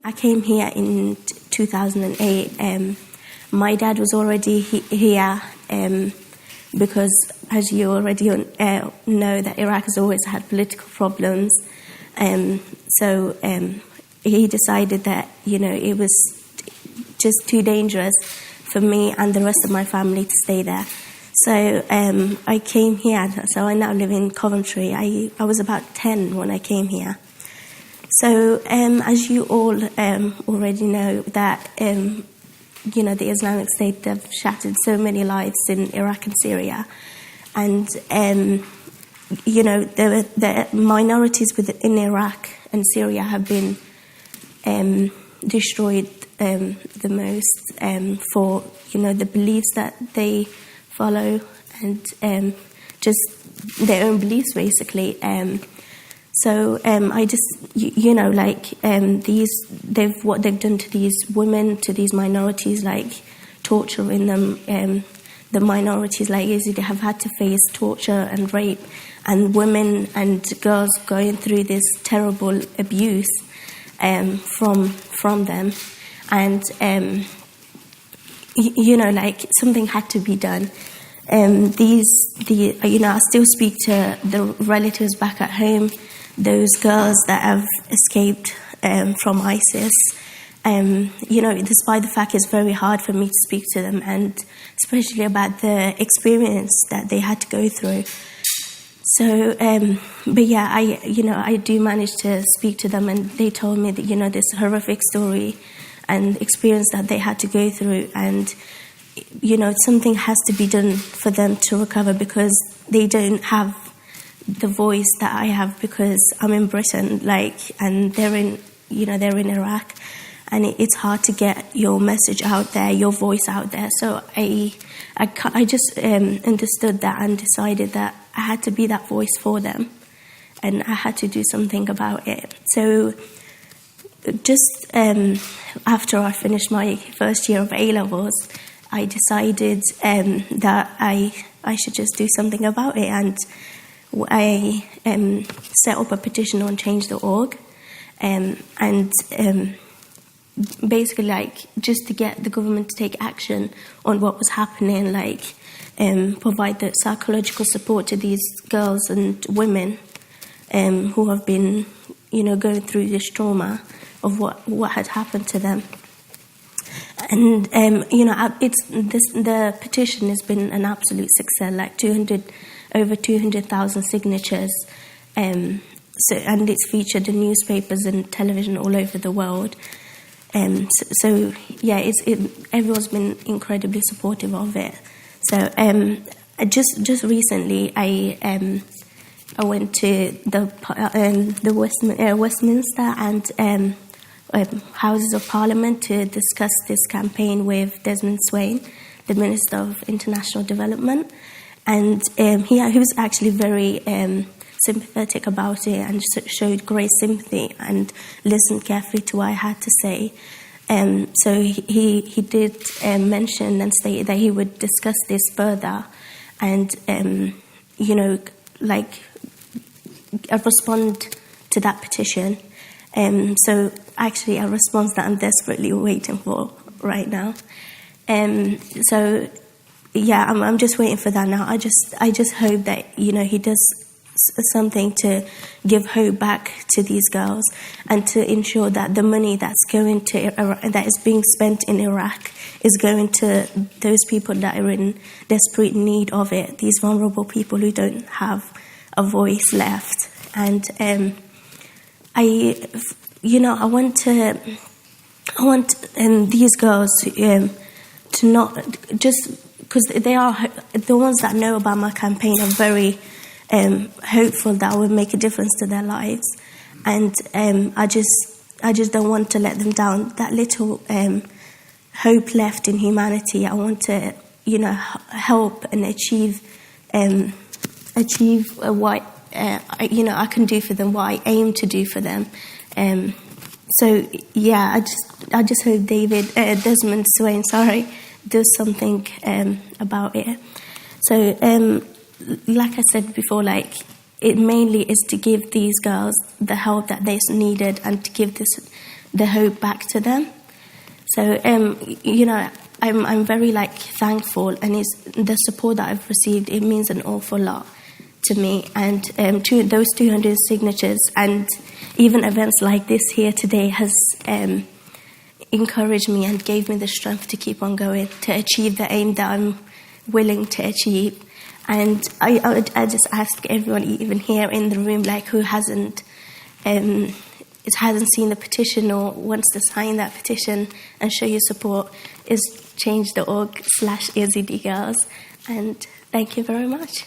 I came here in 2008. My dad was already here because, as you already know, that Iraq has always had political problems. So he decided that, it was just too dangerous for me and the rest of my family to stay there. So I came here. So I now live in Coventry. I was about 10 when I came here. So, as you all already know, that, the Islamic State, they've shattered so many lives in Iraq and Syria. And, the minorities within Iraq and Syria have been destroyed the most for, the beliefs that they follow and just their own beliefs, basically. So I just, what they've done to these women, to these minorities, like torturing them. The minorities like Yazidi have had to face torture and rape, and women and girls going through this terrible abuse from them. And, something had to be done. I still speak to the relatives back at home, those girls that have escaped from ISIS. Despite the fact it's very hard for me to speak to them, and especially about the experience that they had to go through. So, I do manage to speak to them, and they told me that, this horrific story and experience that they had to go through, and, something has to be done for them to recover, because they don't have the voice that I have, because I'm in Britain, and they're in Iraq, and it's hard to get your message out there, your voice out there. So I just understood that and decided that I had to be that voice for them, and I had to do something about it. So just after I finished my first year of A-levels, I decided that I should just do something about it, and I set up a petition on change.org, and basically, just to get the government to take action on what was happening, provide the psychological support to these girls and women who have been, going through this trauma of what had happened to them. And the petition has been an absolute success, over 200,000 signatures. And it's featured in newspapers and television all over the world. Everyone's been incredibly supportive of it. So just recently, I went to the Westminster and Houses of Parliament to discuss this campaign with Desmond Swayne, the Minister of International Development, and he was actually very sympathetic about it and showed great sympathy and listened carefully to what I had to say. So he did mention and state that he would discuss this further and, respond to that petition. So actually a response that I'm desperately waiting for right now. I'm just waiting for that now. I just hope that, he does something to give hope back to these girls and to ensure that the money that's going to that is being spent in Iraq is going to those people that are in desperate need of it, these vulnerable people who don't have a voice left. And I want these girls to not just, because they are the ones that know about my campaign are very hopeful that I will make a difference to their lives, and I just don't want to let them down. That little hope left in humanity, I want to help and achieve what I can do for them, what I aim to do for them. I just hope Desmond Swayne, does something about it. So like I said before, it mainly is to give these girls the help that they needed and to give this the hope back to them. So, I'm very thankful, and it's the support that I've received. It means an awful lot to me, and those 200 signatures, and even events like this here today has encouraged me and gave me the strength to keep on going, to achieve the aim that I'm willing to achieve. And I just ask everyone, even here in the room, who hasn't seen the petition or wants to sign that petition and show your support, is change.org/Yazidi Girls. And thank you very much.